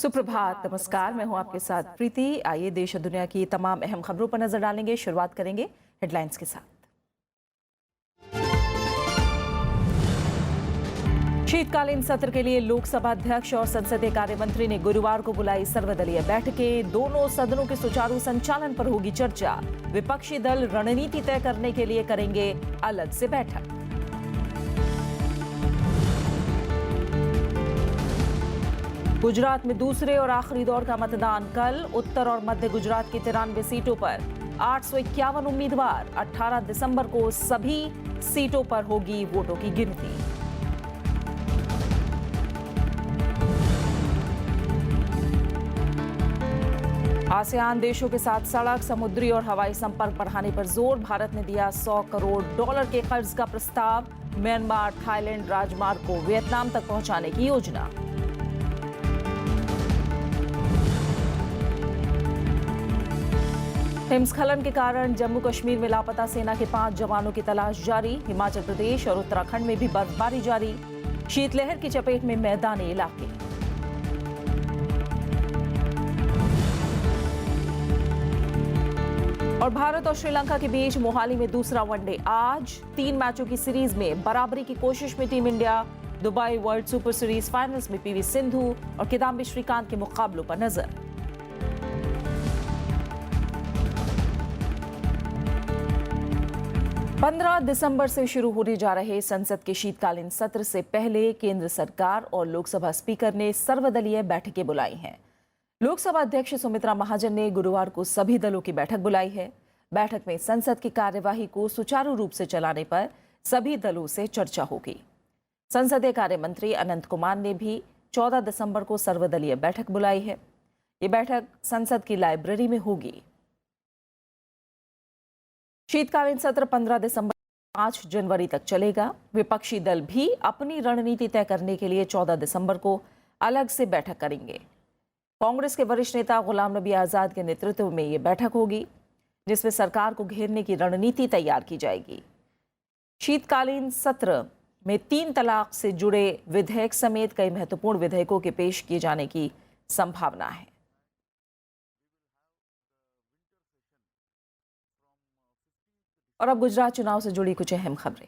सुप्रभात, नमस्कार। मैं हूं आपके साथ प्रीति। आइए देश और दुनिया की तमाम अहम खबरों पर नजर डालेंगे। शुरुआत करेंगे हेडलाइंस के साथ। शीतकालीन सत्र के लिए लोकसभा अध्यक्ष और संसदीय कार्य मंत्री ने गुरुवार को बुलाई सर्वदलीय बैठकें। दोनों सदनों के सुचारू संचालन पर होगी चर्चा। विपक्षी दल रणनीति तय करने के लिए करेंगे अलग से बैठक। गुजरात में दूसरे और आखिरी दौर का मतदान कल। उत्तर और मध्य गुजरात की 93 सीटों पर 851 उम्मीदवार। 18 दिसंबर को सभी सीटों पर होगी वोटों की गिनती। आसियान देशों के साथ सड़क, समुद्री और हवाई संपर्क बढ़ाने पर जोर। भारत ने दिया $100 करोड़ के कर्ज का प्रस्ताव। म्यांमार थाईलैंड राजमार्ग को वियतनाम तक पहुंचाने की योजना। हिमस्खलन के कारण जम्मू कश्मीर में लापता सेना के 5 जवानों की तलाश जारी। हिमाचल प्रदेश और उत्तराखंड में भी बर्फबारी जारी। शीतलहर की चपेट में मैदानी इलाके। और भारत और श्रीलंका के बीच मोहाली में दूसरा वनडे आज। 3 मैचों की सीरीज में बराबरी की कोशिश में team India. Dubai world super series finals में पीवी सिंधु और किदांबी श्रीकांत के मुकाबलों पर नजर। पंद्रह दिसंबर से शुरू होने जा रहे संसद के शीतकालीन सत्र से पहले केंद्र सरकार और लोकसभा स्पीकर ने सर्वदलीय बैठकें बुलाई हैं। लोकसभा अध्यक्ष सुमित्रा महाजन ने गुरुवार को सभी दलों की बैठक बुलाई है। बैठक में संसद की कार्यवाही को सुचारू रूप से चलाने पर सभी दलों से चर्चा होगी। संसदीय कार्य मंत्री अनंत कुमार ने भी 14 दिसंबर को सर्वदलीय बैठक बुलाई है। ये बैठक संसद की लाइब्रेरी में होगी। शीतकालीन सत्र 15 दिसंबर 5 जनवरी तक चलेगा। विपक्षी दल भी अपनी रणनीति तय करने के लिए 14 दिसंबर को अलग से बैठक करेंगे। कांग्रेस के वरिष्ठ नेता गुलाम नबी आजाद के नेतृत्व में ये बैठक होगी, जिसमें सरकार को घेरने की रणनीति तैयार की जाएगी। शीतकालीन सत्र में 3 तलाक से जुड़े विधेयक समेत कई महत्वपूर्ण विधेयकों के पेश किए जाने की संभावना है। और अब गुजरात चुनाव से जुड़ी कुछ अहम खबरें।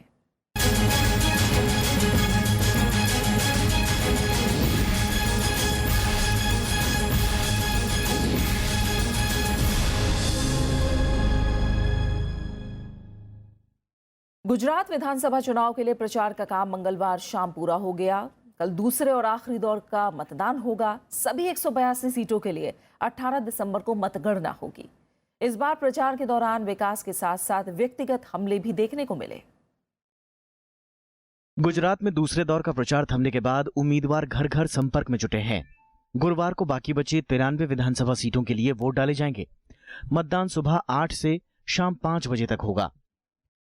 गुजरात विधानसभा चुनाव के लिए प्रचार का काम मंगलवार शाम पूरा हो गया। कल दूसरे और आखिरी दौर का मतदान होगा। सभी 182 सीटों के लिए 18 दिसंबर को मतगणना होगी। इस बार प्रचार के दौरान विकास के साथ साथ व्यक्तिगत हमले भी देखने को मिले। गुजरात में दूसरे दौर का प्रचार थमने के बाद उम्मीदवार घर घर संपर्क में जुटे हैं। गुरुवार को बाकी बची 93 विधानसभा सीटों के लिए वोट डाले जाएंगे। मतदान सुबह 8 से शाम 5 बजे तक होगा।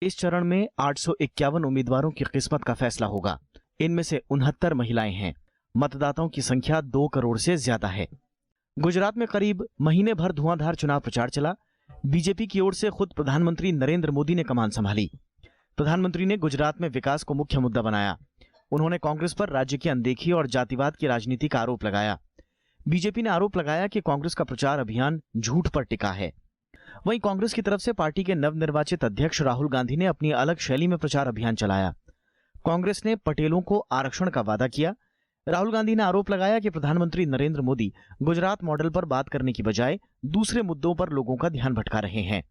इस चरण में 851 उम्मीदवारों की किस्मत का फैसला होगा। इनमें से 69 महिलाएं हैं। मतदाताओं की संख्या 2 करोड़ से ज्यादा है। गुजरात में करीब महीने भर धुआंधार चुनाव प्रचार चला। बीजेपी की ओर से खुद प्रधानमंत्री नरेंद्र मोदी ने कमान संभाली। प्रधानमंत्री ने गुजरात में विकास को मुख्य मुद्दा बनाया। उन्होंने कांग्रेस पर राज्य की अनदेखी और जातिवाद की राजनीति का आरोप लगाया। बीजेपी ने आरोप लगाया कि कांग्रेस का प्रचार अभियान झूठ पर टिका है। वहीं कांग्रेस की तरफ से पार्टी के नवनिर्वाचित अध्यक्ष राहुल गांधी ने अपनी अलग शैली में प्रचार अभियान चलाया। कांग्रेस ने पटेलों को आरक्षण का वादा किया। राहुल गांधी ने आरोप लगाया कि प्रधानमंत्री नरेंद्र मोदी गुजरात मॉडल पर बात करने की बजाय दूसरे मुद्दों पर लोगों का ध्यान भटका रहे हैं।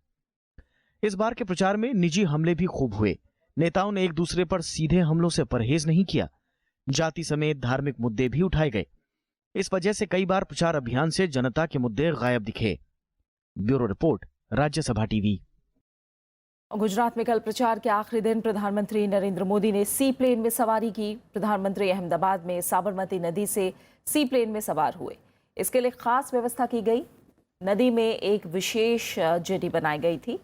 इस बार के प्रचार में निजी हमले भी खूब हुए। नेताओं ने एक दूसरे पर सीधे हमलों से परहेज नहीं किया। जाति समेत धार्मिक मुद्दे भी उठाए गए। इस वजह से कई बार प्रचार अभियान से जनता के मुद्दे गायब दिखे। Bureau report, Rajya Sabha TV. Gujarat में कल प्रचार के आखिरी दिन प्रधानमंत्री नरेंद्र मोदी ने सी प्लेन में सवारी की। प्रधानमंत्री अहमदाबाद में साबरमती नदी से सी प्लेन में सवार हुए। इसके लिए खास व्यवस्था की गई। नदी में एक विशेष जेटी बनाई गई थी।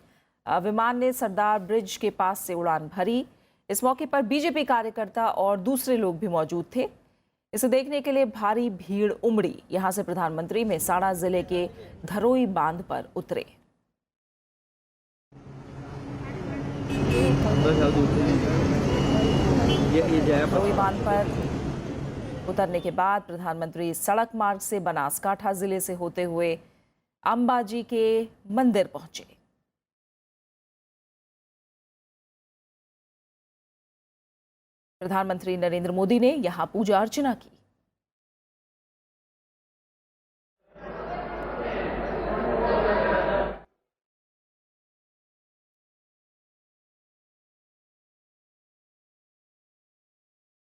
विमान ने सरदार ब्रिज के पास से उड़ान भरी। इस मौके पर बीजेपी कार्यकर्ता और दूसरे लोग भी मौजूद थे। इसे देखने के लिए भारी भीड़ उमड़ी। यहां से प्रधानमंत्री मेहसाणा जिले के धरोई बांध पर उतरे। धरोई बांध पर उतरने के बाद प्रधानमंत्री सड़क मार्ग से बनासकांठा जिले से होते हुए अंबाजी के मंदिर पहुंचे। प्रधानमंत्री नरेंद्र मोदी ने यहां पूजा अर्चना की।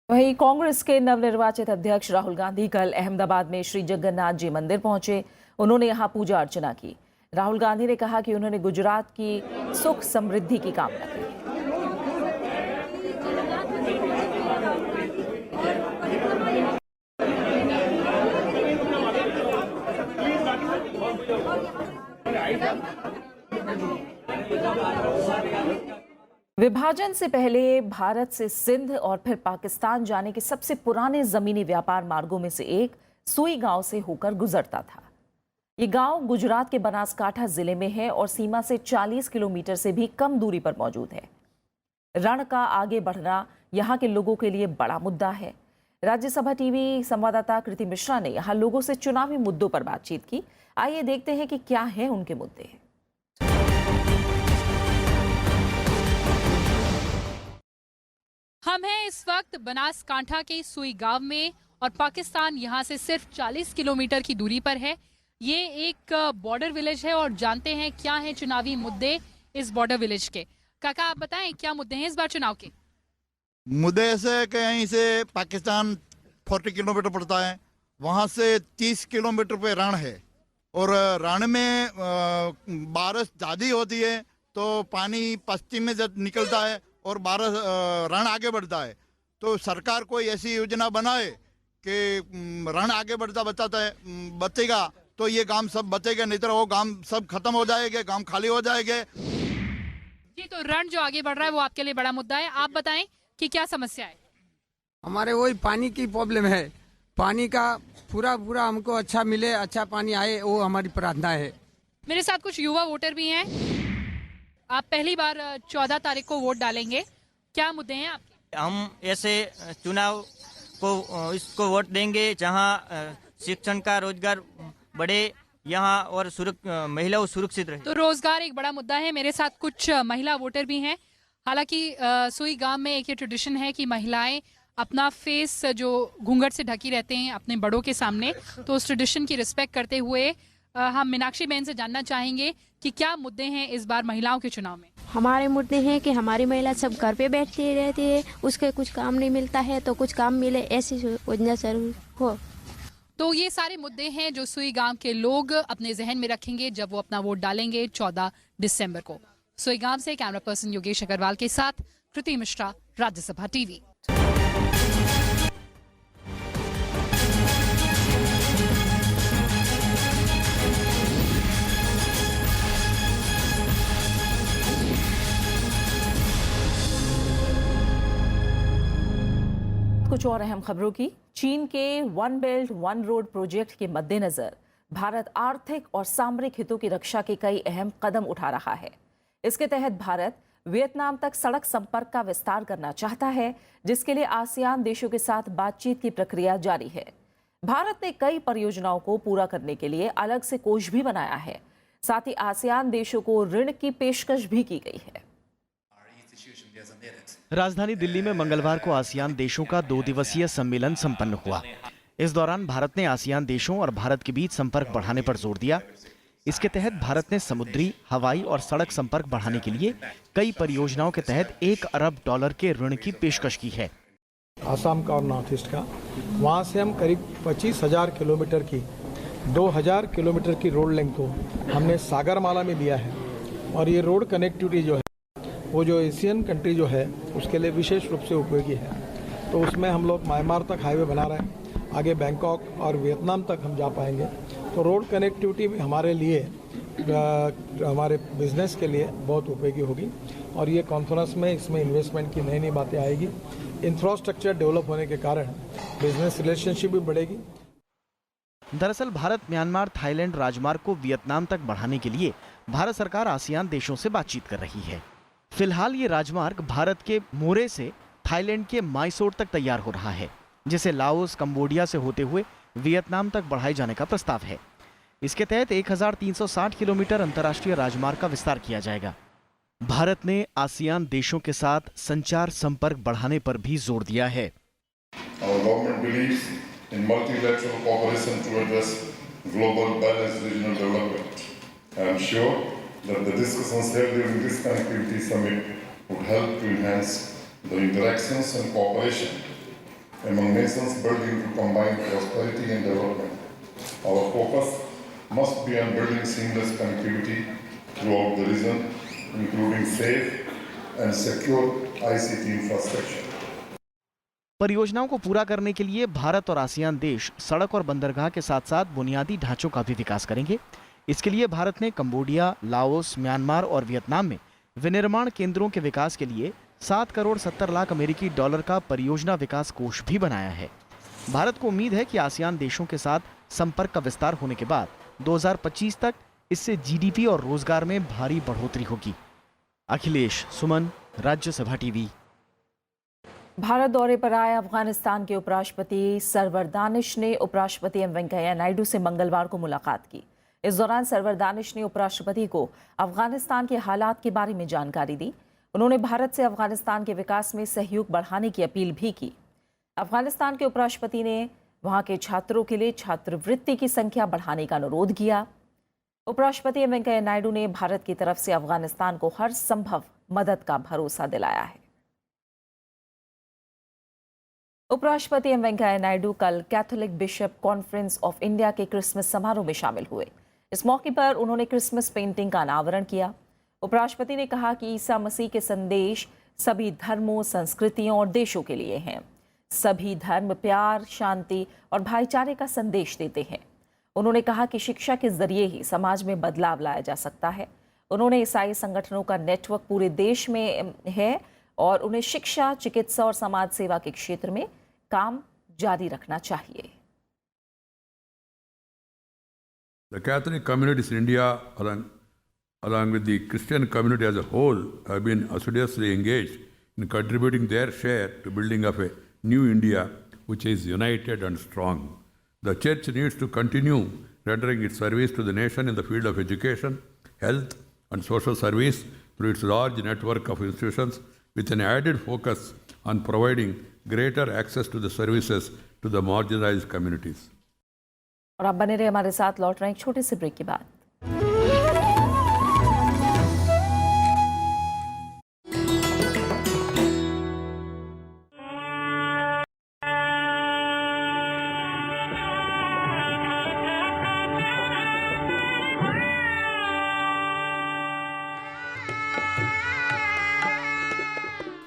वहीं कांग्रेस के नवनिर्वाचित अध्यक्ष राहुल गांधी कल अहमदाबाद में श्री जगन्नाथ जी मंदिर पहुंचे। उन्होंने यहां पूजा अर्चना की। राहुल गांधी ने कहा कि उन्होंने गुजरात की सुख समृद्धि की कामना की। विभाजन से पहले भारत से सिंध और फिर पाकिस्तान जाने के सबसे पुराने जमीनी व्यापार मार्गों में से एक सुई गांव से होकर गुजरता था। ये गांव गुजरात के बनासकांठा जिले में है और सीमा से 40 किलोमीटर से भी कम दूरी पर मौजूद है। रण का आगे बढ़ना यहाँ के लोगों के लिए बड़ा मुद्दा है। राज्यसभा टीवी संवाददाता कृति मिश्रा ने यहाँ लोगों से चुनावी मुद्दों पर बातचीत की। आइए देखते हैं कि क्या है उनके मुद्दे। हम हैं इस वक्त बनासकांठा के सुई गांव में और पाकिस्तान यहां से सिर्फ 40 किलोमीटर की दूरी पर है। ये एक बॉर्डर विलेज है और जानते हैं क्या है चुनावी मुद्दे इस बॉर्डर विलेज के। काका आप बताएं क्या मुद्दे हैं इस बार चुनाव के? मुद्दे ऐसे है कि यहीं से पाकिस्तान 40 किलोमीटर पड़ता है, वहाँ से 30 किलोमीटर पे रण है और रण में बारिश ज़्यादा होती है तो पानी पश्चिम में जब निकलता है और बारिश रण आगे बढ़ता है। तो सरकार कोई ऐसी योजना बनाए कि रण आगे बढ़ता बचेगा तो ये गांव सब बचेगा, नहीं तो वो गांव सब खत्म हो जाएंगे, गांव खाली हो जाएंगे। जी तो रण जो आगे बढ़ रहा है वो आपके लिए बड़ा मुद्दा है। आप बताएं कि क्या समस्या है? हमारे वही पानी की प्रॉब्लम है। पानी का पूरा हमको अच्छा मिले, अच्छा पानी आए, वो हमारी प्रार्थना है। मेरे साथ कुछ युवा वोटर भी हैं। आप पहली बार 14 तारीख को वोट डालेंगे, क्या मुद्दे हैं आपके? हम ऐसे चुनाव को इसको वोट देंगे जहां शिक्षण का रोजगार बढ़े यहाँ और महिलाओं सुरक्षित रहे। तो रोजगार एक बड़ा मुद्दा है। मेरे साथ कुछ महिला वोटर भी हैं। हालांकि सुई गांव में एक ये ट्रेडिशन है कि महिलाएं अपना फेस जो घूंघट से ढकी रहते हैं अपने बड़ों के सामने, तो उस ट्रेडिशन की रिस्पेक्ट करते हुए हम मीनाक्षी बहन से जानना चाहेंगे कि क्या मुद्दे हैं इस बार महिलाओं के चुनाव में। हमारे मुद्दे हैं कि हमारी महिला सब घर पे बैठती रहती है, उसके कुछ काम नहीं मिलता है तो कुछ काम मिले, ऐसी योजना जरूर हो। तो ये सारे मुद्दे हैं जो सुई गांव के लोग अपने जहन में रखेंगे जब वो अपना वोट डालेंगे 14 दिसंबर को। सुई गांव से कैमरा पर्सन योगेश अग्रवाल के साथ कृति मिश्रा, राज्यसभा टीवी। कुछ और अहम खबरों की। चीन के one belt one road project के मद्देनजर भारत आर्थिक और सामरिक हितों की रक्षा के कई अहम कदम उठा रहा है। इसके तहत भारत वियतनाम तक सड़क संपर्क का विस्तार करना चाहता है, जिसके लिए आसियान देशों के साथ बातचीत की प्रक्रिया जारी है। भारत ने कई परियोजनाओं को पूरा करने के लिए अलग से कोष भी बनाया है। साथ ही आसियान देशों को ऋण की पेशकश भी की गई है। राजधानी दिल्ली में मंगलवार को आसियान देशों का 2 दिवसीय सम्मेलन संपन्न हुआ। इस दौरान भारत ने आसियान देशों और भारत के बीच संपर्क बढ़ाने पर जोर दिया। इसके तहत भारत ने समुद्री, हवाई और सड़क संपर्क बढ़ाने के लिए कई परियोजनाओं के तहत $1 अरब के ऋण की पेशकश की है। आसाम का और नॉर्थ ईस्ट का, वहाँ से हम करीब 25,000 किलोमीटर की 2,000 किलोमीटर की रोड लेंथ को हमने सागरमाला में लिया है। और ये रोड कनेक्टिविटी जो है वो जो एशियन कंट्री जो है उसके लिए विशेष रूप से उपयोगी है। तो उसमें हम लोग म्यांमार तक हाईवे बना रहे हैं, आगे बैंकॉक और वियतनाम तक हम जा पाएंगे। तो रोड कनेक्टिविटी भी हमारे लिए, हमारे बिजनेस के लिए बहुत उपयोगी होगी। और ये कॉन्फ्रेंस में इसमें इन्वेस्टमेंट की नई नई बातें आएगी। इंफ्रास्ट्रक्चर डेवलप होने के कारण बिजनेस रिलेशनशिप भी बढ़ेगी। दरअसल भारत म्यांमार थाईलैंड राजमार्ग को वियतनाम तक बढ़ाने के लिए भारत सरकार आसियान देशों से बातचीत कर रही है। फिलहाल ये राजमार्ग भारत के मोरे से थाईलैंड के माइसोर तक तैयार हो रहा है। जिसे लाओस, कंबोडिया से होते हुए वियतनाम तक बढ़ाए जाने का प्रस्ताव है। इसके तहत 1360 किलोमीटर अंतर्राष्ट्रीय राजमार्ग का विस्तार किया जाएगा। भारत ने आसियान देशों के साथ संचार संपर्क बढ़ाने पर भी जोर दिया है। Our government believes in multilateral cooperation to address global balanced regional development. I am sure that the discussions held during this connectivity summit would help to enhance the interactions and cooperation among nations building to combine prosperity and development. Our focus must be on building seamless connectivity throughout the region, including safe and secure ICT infrastructure. परियोजनाओं को पूरा करने के लिए भारत और ASEAN देश सड़क और बंदरगाह के साथ साथ बुनियादी ढांचों का भी विकास करेंगे। इसके लिए भारत ने कंबोडिया, लाओस, म्यांमार और वियतनाम में विनिर्माण केंद्रों के विकास के लिए 7 करोड़ 70 लाख अमेरिकी डॉलर का परियोजना विकास कोष भी बनाया है। भारत को उम्मीद है कि आसियान देशों के साथ संपर्क का विस्तार होने के बाद 2025 तक इससे जीडीपी और रोजगार में भारी बढ़ोतरी होगी। अखिलेश सुमन, राज्यसभा टीवी। भारत दौरे पर आए अफगानिस्तान के उपराष्ट्रपति सरवर दानिश ने उपराष्ट्रपति एम वेंकैया नायडू से मंगलवार को मुलाकात की। इस दौरान सरवर दानिश ने उपराष्ट्रपति को अफगानिस्तान के हालात के बारे में जानकारी दी। उन्होंने भारत से अफगानिस्तान के विकास में सहयोग बढ़ाने की अपील भी की। अफगानिस्तान के उपराष्ट्रपति ने वहां के छात्रों के लिए छात्रवृत्ति की संख्या बढ़ाने का अनुरोध किया। उपराष्ट्रपति एम वेंकैया नायडू ने भारत की तरफ से अफगानिस्तान को हर संभव मदद का भरोसा दिलाया है। उपराष्ट्रपति एम वेंकैया नायडू कल Catholic bishop conference of India के क्रिसमस समारोह में शामिल हुए। इस मौके पर उन्होंने क्रिसमस पेंटिंग का अनावरण किया। उपराष्ट्रपति ने कहा कि ईसा मसीह के संदेश सभी धर्मों, संस्कृतियों और देशों के लिए हैं। सभी धर्म प्यार, शांति और भाईचारे का संदेश देते हैं। उन्होंने कहा कि शिक्षा के जरिए ही समाज में बदलाव लाया जा सकता है। उन्होंने ईसाई संगठनों का नेटवर्क पूरे देश में है और उन्हें शिक्षा, चिकित्सा और समाज सेवा के क्षेत्र में काम जारी रखना चाहिए। The Catholic communities in India, along with the Christian community as a whole, have been assiduously engaged in contributing their share to building of a new India which is united and strong. The Church needs to continue rendering its service to the nation in the field of education, health, and social service through its large network of institutions, with an added focus on providing greater access to the services to the marginalized communities. और आप बने रहे हमारे साथ, लौट रहे हैं एक छोटे से ब्रेक के बाद।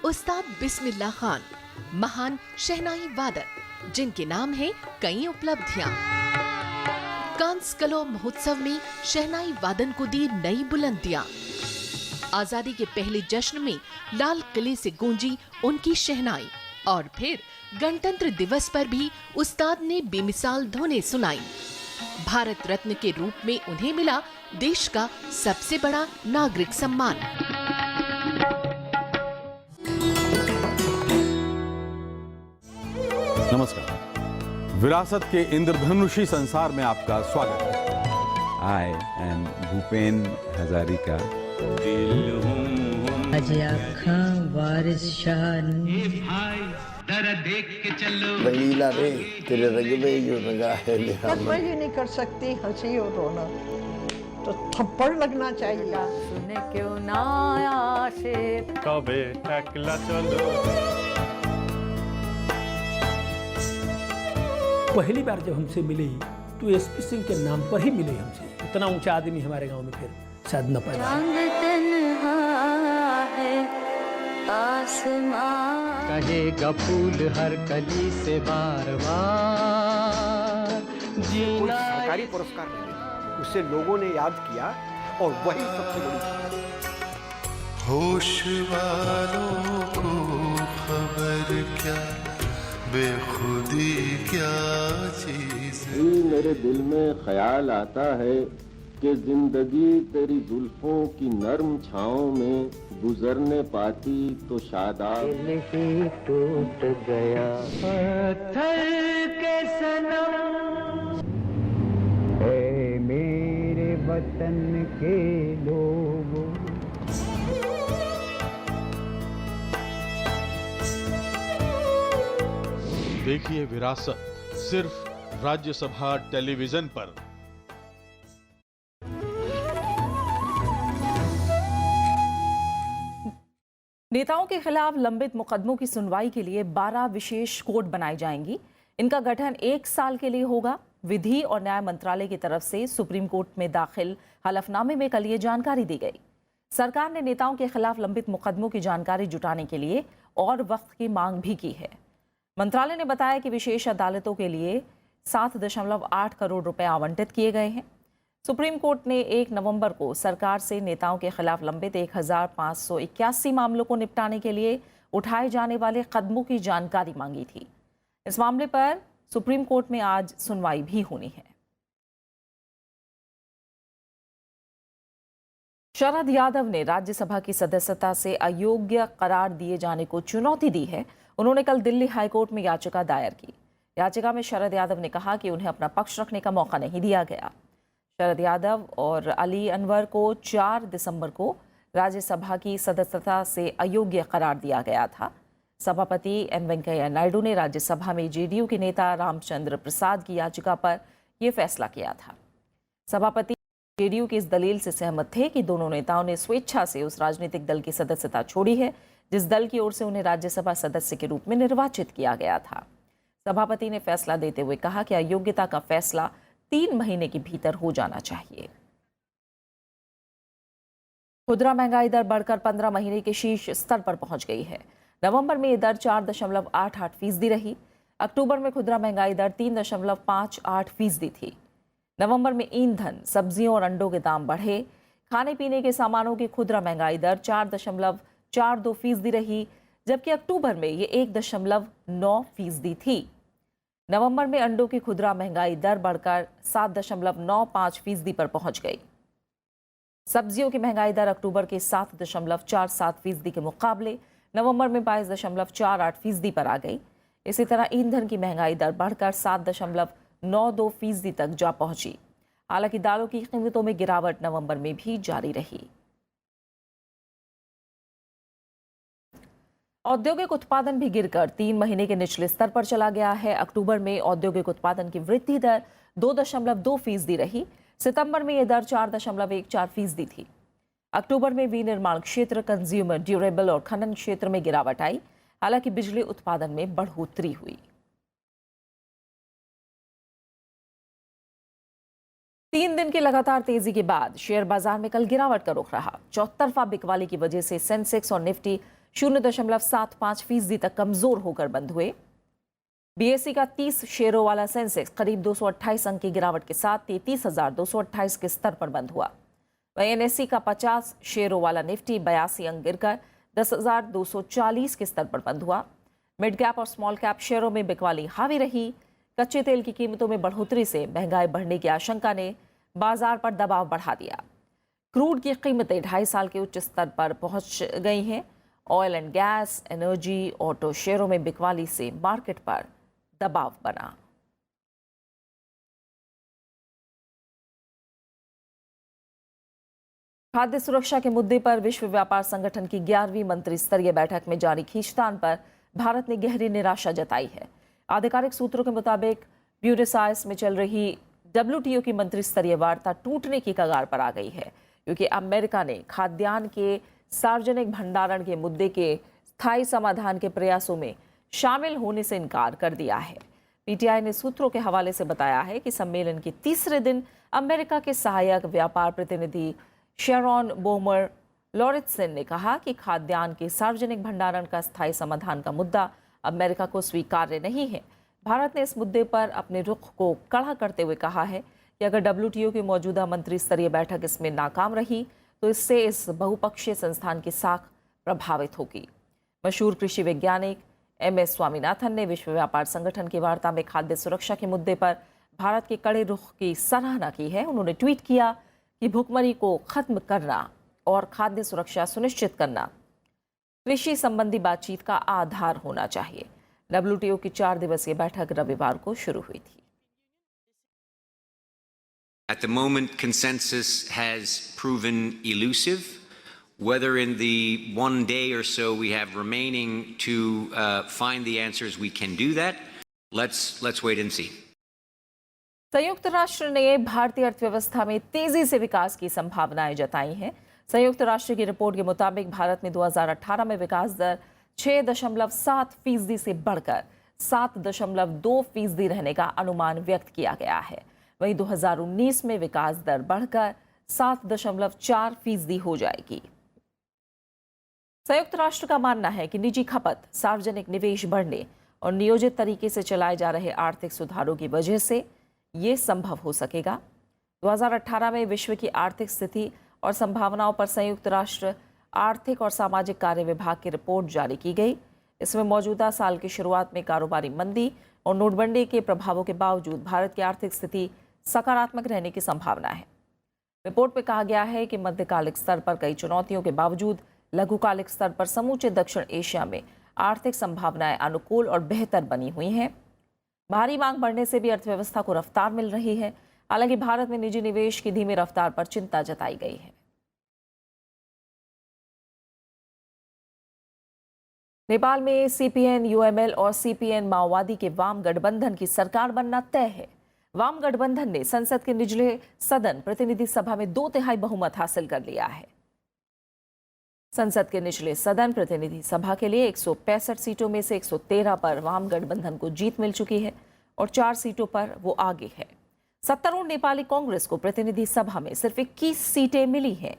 उस्ताद बिस्मिल्लाह खान, महान शहनाई वादक, जिनके नाम है कई उपलब्धियां। कांस कलो महोत्सव में शहनाई वादन को दी नई बुलंदियां। आजादी के पहले जश्न में लाल किले से गूंजी उनकी शहनाई और फिर गणतंत्र दिवस पर भी उस्ताद ने बेमिसाल धुनें सुनाई। भारत रत्न के रूप में उन्हें मिला देश का सबसे बड़ा नागरिक सम्मान। नमस्कार, विरासत के इंद्रधनुषी संसार में आपका स्वागत है। I am Bhupen Hazarika. रंगीला रे, तेरे रंग में जो रंगा है मेरा मन। मैं ही नहीं कर सकती हंसी और रोना, तो थप्पड़ लगना चाहिए। सुने क्यों ना आशे कबे टकला चलो। पहली बार जब हमसे मिली तो एसपी सिंह के नाम पर ही मिले हमसे। इतना ऊंचा आदमी हमारे गांव में फिर शायद न पैदा। कहेगा फूल हर कली से बार बार जीना। सरकारी पुरस्कार मिले, उससे लोगों ने याद किया और वही सबसे बड़ी। होश वालों को खबर क्या, बेखुदी क्या चीज। मेरे दिल में ख्याल आता है कि जिंदगी तेरी जुल्फों की नर्म छाओं में गुजरने पाती तो शादाब ही टूट गया पत्थर के सनम है मेरे वतन के लोगों। देखिए विरासत सिर्फ राज्यसभा टेलीविजन पर। नेताओं के खिलाफ लंबित मुकदमों की सुनवाई के लिए 12 विशेष कोर्ट बनाई जाएंगी। इनका गठन 1 साल के लिए होगा। विधि और न्याय मंत्रालय की तरफ से सुप्रीम कोर्ट में दाखिल हलफनामे में कल ये जानकारी दी गई। सरकार ने नेताओं के खिलाफ लंबित मुकदमों की जानकारी जुटाने के लिए और वक्त की मांग भी की है। मंत्रालय ने बताया कि विशेष अदालतों के लिए 7.8 करोड़ रुपए आवंटित किए गए हैं। सुप्रीम कोर्ट ने 1 नवंबर को सरकार से नेताओं के खिलाफ लंबित 1581 मामलों को निपटाने के लिए उठाए जाने वाले कदमों की जानकारी मांगी थी। इस मामले पर सुप्रीम कोर्ट में आज सुनवाई भी होनी है। शरद यादव ने राज्यसभा की सदस्यता से अयोग्य करार दिए जाने को चुनौती दी है। उन्होंने कल दिल्ली हाईकोर्ट में याचिका दायर की। याचिका में शरद यादव ने कहा कि उन्हें अपना पक्ष रखने का मौका नहीं दिया गया। शरद यादव और अली अनवर को 4 दिसंबर को राज्यसभा की सदस्यता से अयोग्य करार दिया गया था। सभापति एम वेंकैया नायडू ने राज्यसभा में जेडीयू के नेता रामचंद्र प्रसाद की याचिका पर यह फैसला किया था। सभापति जेडीयू की इस दलील से सहमत थे कि दोनों नेताओं ने स्वेच्छा से उस राजनीतिक दल की सदस्यता छोड़ी है जिस दल की ओर से उन्हें राज्यसभा सदस्य के रूप में निर्वाचित किया गया था। सभापति ने फैसला देते हुए कहा कि अयोग्यता का फैसला 3 महीने के भीतर हो जाना चाहिए। खुदरा महंगाई दर बढ़कर 15 महीने के शीर्ष स्तर पर पहुंच गई है। नवंबर में यह दर 4.88% रही। अक्टूबर में खुदरा महंगाई दर 3.58% थी। नवंबर में ईंधन, सब्जियों और अंडों के दाम बढ़े। खाने पीने के सामानों की खुदरा महंगाई दर 4.42% रही, जबकि अक्टूबर में ये 1.9% थी। नवंबर में अंडों की खुदरा महंगाई दर बढ़कर 7.95% पर पहुंच गई। सब्जियों की महंगाई दर अक्टूबर के 7.47% के मुकाबले नवंबर में 22.48% पर आ गई। इसी तरह ईंधन की महंगाई दर बढ़कर 7.92% तक जा पहुंची। हालांकि दालों की कीमतों में गिरावट नवंबर में भी जारी रही। औद्योगिक उत्पादन भी गिरकर 3 महीने के निचले स्तर पर चला गया है। अक्टूबर में औद्योगिक उत्पादन की वृद्धि दर 2.2% रही। सितंबर में यह दर 4.14% थी। अक्टूबर में विनिर्माण क्षेत्र, कंज्यूमर ड्यूरेबल और खनन क्षेत्र में गिरावट आई। हालांकि बिजली उत्पादन में बढ़ोतरी हुई। 3 दिन की लगातार तेजी के बाद शेयर बाजार में कल गिरावट का रुख रहा। चौतरफा बिकवाली की वजह से सेंसेक्स और निफ्टी 0.75% तक कमजोर होकर बंद हुए। बीएसई का 30 शेयरों वाला सेंसेक्स करीब 228 अंक की गिरावट के साथ 33,228 के स्तर पर बंद हुआ। वहीं एनएसई का 50 शेयरों वाला निफ्टी 82 अंक गिरकर 10,240 के स्तर पर बंद हुआ। मिड कैप और स्मॉल कैप शेयरों में बिकवाली हावी रही। कच्चे तेल की कीमतों में बढ़ोतरी से महंगाई बढ़ने की आशंका ने बाजार पर दबाव बढ़ा दिया। क्रूड की कीमतें 2.5 साल के उच्च स्तर पर पहुंच गई हैं। Oil and gas, energy, auto शेयरों में बिकवाली से मार्केट पर दबाव बना। खाद्य सुरक्षा के मुद्दे पर विश्व व्यापार संगठन की 11वीं मंत्री स्तरीय बैठक में जारी खींचतान पर भारत ने गहरी निराशा जताई है। आधिकारिक सूत्रों के मुताबिक ब्यूनस आयर्स में चल रही WTO की मंत्री स्तरीय वार्ता टूटने की कगार पर आ गई है, क्योंकि अमेरिका ने खाद्यान्न के सार्वजनिक भंडारण के मुद्दे के स्थायी समाधान के प्रयासों में शामिल होने से इनकार कर दिया है। पीटीआई ने सूत्रों के हवाले से बताया है कि सम्मेलन के तीसरे दिन अमेरिका के सहायक व्यापार प्रतिनिधि शेरॉन बोमर लॉरेंसन ने कहा कि खाद्यान्न के सार्वजनिक भंडारण का स्थायी समाधान का मुद्दा अमेरिका को स्वीकार्य नहीं है। भारत ने इस मुद्दे पर अपने रुख को कड़ा करते हुए कहा है कि अगर WTO की मौजूदा मंत्री स्तरीय बैठक इसमें नाकाम रही तो इससे इस बहुपक्षीय संस्थान की साख प्रभावित होगी। मशहूर कृषि वैज्ञानिक MS स्वामीनाथन ने विश्व व्यापार संगठन की वार्ता में खाद्य सुरक्षा के मुद्दे पर भारत के कड़े रुख की सराहना की है। उन्होंने ट्वीट किया कि भुखमरी को खत्म करना और खाद्य सुरक्षा सुनिश्चित करना कृषि संबंधी बातचीत का आधार होना चाहिए। WTO की 4 दिवसीय बैठक रविवार को शुरू हुई थी। At the moment, consensus has proven elusive. Whether in the one day or so we have remaining to find the answers, we can do that. Let's wait and see. संयुक्त राष्ट्र ने भारतीय अर्थव्यवस्था में तेजी से विकास की संभावनाएं जताई हैं। संयुक्त राष्ट्र की रिपोर्ट के मुताबिक भारत में 2018 में विकास दर 6.7% से बढ़कर 7.2% रहने का अनुमान व्यक्त किया गया है। वहीं 2019 में विकास दर बढ़कर 7.4% हो जाएगी। संयुक्त राष्ट्र का मानना है कि निजी खपत, सार्वजनिक निवेश बढ़ने और नियोजित तरीके से चलाए जा रहे आर्थिक सुधारों की वजह से ये संभव हो सकेगा। 2018 में विश्व की आर्थिक स्थिति और संभावनाओं पर संयुक्त राष्ट्र आर्थिक और सामाजिक कार्य विभाग की रिपोर्ट जारी की गई। इसमें मौजूदा साल की शुरुआत में कारोबारी मंदी और नोटबंदी के प्रभावों के बावजूद भारत की आर्थिक स्थिति सकारात्मक रहने की संभावना है। रिपोर्ट में कहा गया है कि मध्यकालिक स्तर पर कई चुनौतियों के बावजूद लघुकालिक स्तर पर समूचे दक्षिण एशिया में आर्थिक संभावनाएं अनुकूल और बेहतर बनी हुई हैं। भारी मांग बढ़ने से भी अर्थव्यवस्था को रफ्तार मिल रही है। हालांकि भारत में निजी निवेश की धीमी रफ्तार पर चिंता जताई गई है। नेपाल में CPN, UML और CPN माओवादी के वाम गठबंधन की सरकार बनना तय है। वाम गठबंधन ने संसद के निचले सदन प्रतिनिधि सभा में 2/3 बहुमत हासिल कर लिया है। संसद के निचले सदन प्रतिनिधि सभा के लिए 165 सीटों में से 113 पर वाम गठबंधन को जीत मिल चुकी है और 4 सीटों पर वो आगे है। सत्तारूढ़ नेपाली कांग्रेस को प्रतिनिधि सभा में सिर्फ 21 सीटें मिली हैं।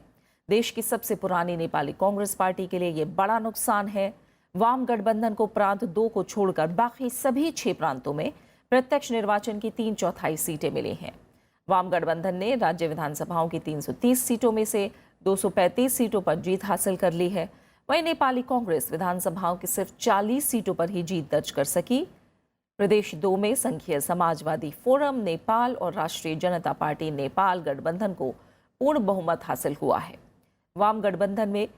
देश की सबसे पुरानी नेपाली कांग्रेस पार्टी के लिए ये बड़ा नुकसान है। वाम गठबंधन को प्रांत 2 को छोड़कर बाकी सभी 6 प्रांतों में प्रत्यक्ष निर्वाचन की 3/4 सीटें मिली हैं। वाम गठबंधन ने राज्य विधानसभाओं की 330 सीटों में से 235 सीटों पर जीत हासिल कर ली है। वहीं नेपाली कांग्रेस विधानसभाओं की सिर्फ 40 सीटों पर ही जीत दर्ज कर सकी। प्रदेश 2 में संघीय समाजवादी फोरम नेपाल और राष्ट्रीय जनता पार्टी नेपाल गठबंधन को पूर्ण बहुमत हासिल हुआ है। वाम गठबंधन में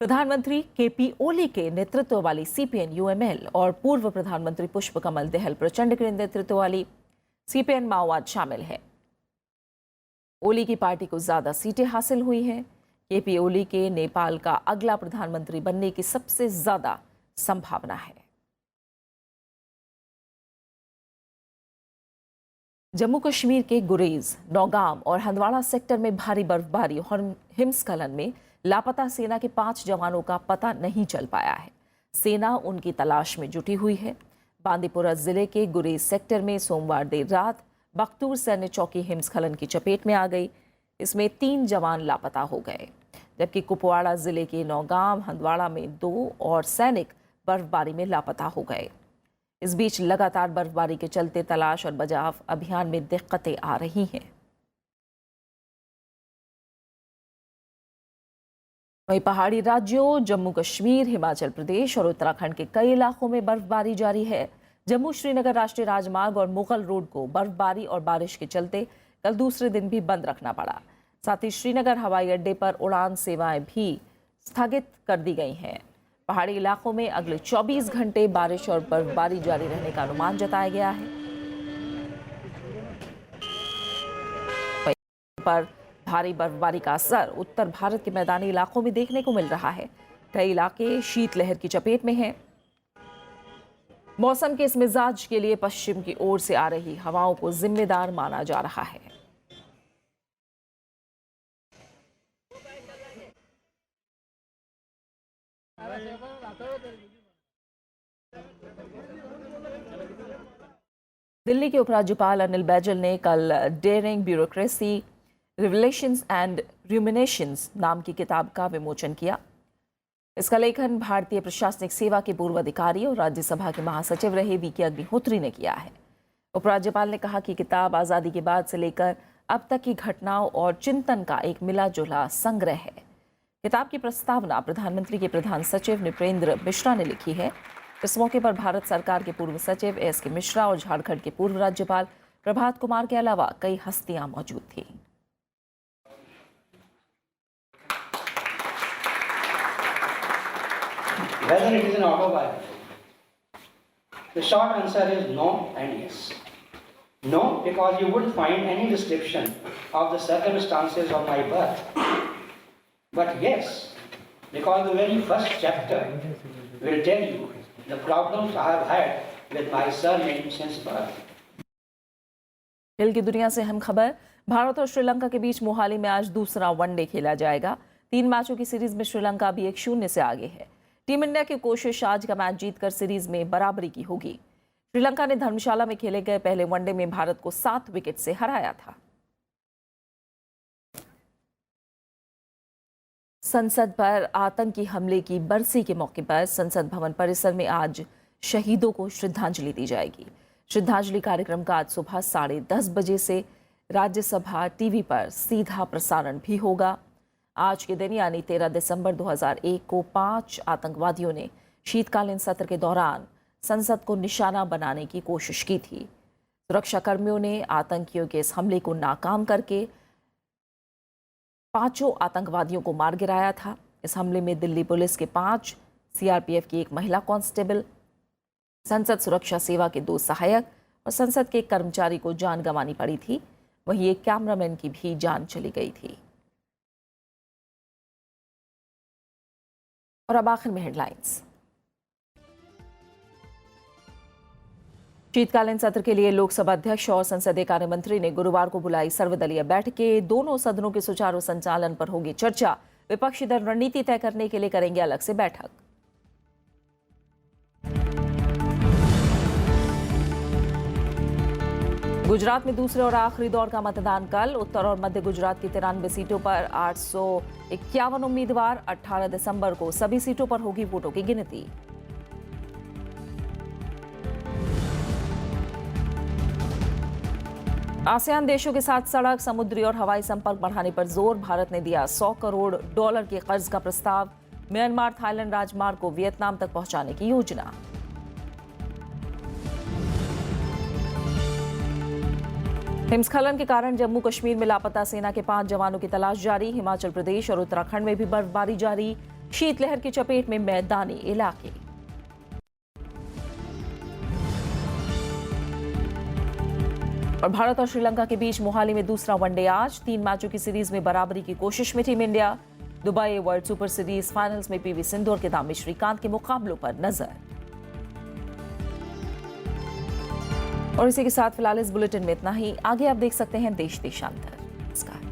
प्रधानमंत्री KP ओली के नेतृत्व वाली CPN UML और पूर्व प्रधानमंत्री पुष्पकमल दहल प्रचंड के नेतृत्व वाली CPN माओवाद शामिल है। ओली की पार्टी को ज्यादा सीटें हासिल हुई हैं। KP ओली के नेपाल का अगला प्रधानमंत्री बनने की सबसे ज्यादा संभावना है। जम्मू कश्मीर के गुरेज, नौगाम और हंदवाड़ा सेक्टर में भारी बर्फबारी और हिमस्खलन में लापता सेना के 5 जवानों का पता नहीं चल पाया है। सेना उनकी तलाश में जुटी हुई है। बांदीपुरा जिले के गुरेज सेक्टर में सोमवार देर रात बख्तूर सैन्य चौकी हिमस्खलन की चपेट में आ गई। इसमें 3 जवान लापता हो गए, जबकि कुपवाड़ा जिले के नौगाम, हंदवाड़ा में 2 और सैनिक बर्फबारी में लापता हो गए। इस बीच लगातार बर्फबारी के चलते तलाश और बचाव अभियान में दिक्कतें आ रही हैं। वहीं पहाड़ी राज्यों जम्मू कश्मीर, हिमाचल प्रदेश और उत्तराखंड के कई इलाकों में बर्फबारी जारी है। जम्मू श्रीनगर राष्ट्रीय राजमार्ग और मुगल रोड को बर्फबारी और बारिश के चलते कल दूसरे दिन भी बंद रखना पड़ा। साथ ही श्रीनगर हवाई अड्डे पर उड़ान सेवाएं भी स्थगित कर दी गई हैं। पहाड़ी इलाकों में अगले 24 घंटे बारिश और बर्फबारी जारी रहने का अनुमान जताया गया है। पर भारी बर्फबारी का असर उत्तर भारत के मैदानी इलाकों में देखने को मिल रहा है। कई इलाके शीतलहर की चपेट में हैं। मौसम के इस मिजाज के लिए पश्चिम की ओर से आ रही हवाओं को जिम्मेदार माना जा रहा है। दिल्ली के उपराज्यपाल अनिल बैजल ने कल डेयरिंग ब्यूरोक्रेसी, रिवलेशंस एंड रूमिनेशंस नाम की किताब का विमोचन किया। इसका लेखन भारतीय प्रशासनिक सेवा के पूर्व अधिकारी और राज्यसभा के महासचिव रहे VK अग्निहोत्री ने किया है। उपराज्यपाल ने कहा कि किताब आज़ादी के बाद से लेकर अब तक की घटनाओं और चिंतन का एक मिला जुला संग्रह है। किताब की प्रस्तावना प्रधानमंत्री के प्रधान सचिव नृपेंद्र मिश्रा ने लिखी है। इस मौके पर भारत सरकार के पूर्व सचिव SK मिश्रा और झारखंड के पूर्व राज्यपाल प्रभात कुमार के अलावा कई हस्तियां मौजूद थी। whether it is an autobiography? The short answer is no and yes. No, because you wouldn't find any description of the circumstances of my birth. But yes, because the very first chapter will tell you the problems I have had with my surname since birth. खेल की दुनिया से अहम खबर, भारत और श्रीलंका के बीच मोहाली में आज दूसरा वनडे खेला जाएगा। 3 मैचों की सीरीज में श्रीलंका अभी 1-0 से आगे है। टीम इंडिया की कोशिश आज का मैच जीतकर सीरीज में बराबरी की होगी। श्रीलंका ने धर्मशाला में खेले गए पहले वनडे में भारत को 7 विकेट से हराया था। संसद पर आतंकी हमले की बरसी के मौके पर संसद भवन परिसर में आज शहीदों को श्रद्धांजलि दी जाएगी। श्रद्धांजलि कार्यक्रम का आज सुबह 10:30 बजे से राज्यसभा टीवी पर सीधा प्रसारण भी होगा। आज के दिन यानी 13 दिसंबर 2001 को 5 आतंकवादियों ने शीतकालीन सत्र के दौरान संसद को निशाना बनाने की कोशिश की थी। सुरक्षाकर्मियों ने आतंकियों के इस हमले को नाकाम करके 5 आतंकवादियों को मार गिराया था। इस हमले में दिल्ली पुलिस के 5, सीआरपीएफ की 1 महिला कांस्टेबल, संसद सुरक्षा सेवा के 2 सहायक और संसद के एक कर्मचारी को जान गंवानी पड़ी थी। वहीं एक कैमरामैन की भी जान चली गई थी। और अब आखिर में हेडलाइंस। शीतकालीन सत्र के लिए लोकसभा अध्यक्ष और संसदीय कार्य मंत्री ने गुरुवार को बुलाई सर्वदलीय बैठकें। दोनों सदनों के सुचारू संचालन पर होगी चर्चा। विपक्षी दल रणनीति तय करने के लिए करेंगे अलग से बैठक। गुजरात में दूसरे और आखिरी दौर का मतदान कल। उत्तर और मध्य गुजरात की 93 सीटों पर 851 उम्मीदवार। 18 दिसंबर को सभी सीटों पर होगी वोटों की गिनती। आसियान देशों के साथ सड़क, समुद्री और हवाई संपर्क बढ़ाने पर जोर। भारत ने दिया $100 करोड़ के कर्ज का प्रस्ताव। म्यांमार थाईलैंड राजमार्ग को वियतनाम तक पहुंचाने की योजना। हिमस्खलन के कारण जम्मू कश्मीर में लापता सेना के 5 जवानों की तलाश जारी। हिमाचल प्रदेश और उत्तराखंड में भी बर्फबारी जारी। शीतलहर की चपेट में मैदानी इलाके। और भारत और श्रीलंका के बीच मोहाली में दूसरा वनडे आज। 3 मैचों की सीरीज में बराबरी की कोशिश में team India. Dubai world super series finals में पीवी सिंधु और किदाम्बी श्रीकांत के मुकाबलों पर नजर। और इसी के साथ फिलहाल इस बुलेटिन में इतना ही। आगे आप देख सकते हैं देश देशांतर। नमस्कार।